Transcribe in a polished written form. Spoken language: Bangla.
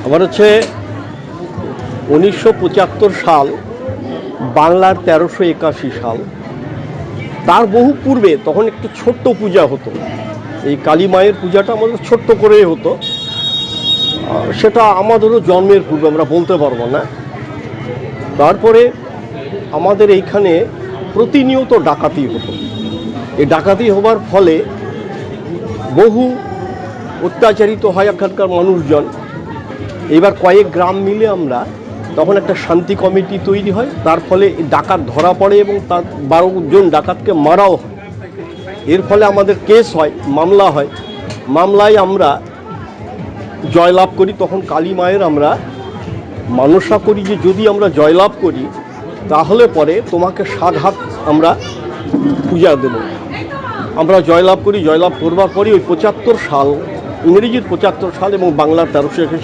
আমার হচ্ছে 1975 সাল, বাংলার 1381 সাল। তার বহু পূর্বে তখন একটু ছোট্ট পূজা হতো। এই কালী মায়ের পূজাটা আমাদের ছোট্ট করেই হতো। সেটা আমাদেরও জন্মের পূর্বে, আমরা বলতে পারবো না। তারপরে আমাদের এইখানে প্রতিনিয়ত ডাকাতি হতো। এই ডাকাতি হবার ফলে বহু অত্যাচারিত হয় এখানকার মানুষজন। এবার কয়েক গ্রাম মিলে আমরা তখন একটা শান্তি কমিটি তৈরি হয়। তার ফলে ডাকাত ধরা পড়ে এবং তার 12 জন ডাকাতকে মারাও হয়। এর ফলে আমাদের কেস হয়, মামলা হয়। মামলায় আমরা জয়লাভ করি। তখন কালী মায়ের আমরা মানসা করি যে যদি আমরা জয়লাভ করি তাহলে পরে তোমাকে 7 হাত আমরা পূজা দেব। আমরা জয়লাভ করি। জয়লাভ করবার পরই ওই 75 সাল, ইংরেজির 75 সাল এবং বাংলার 1381 সাল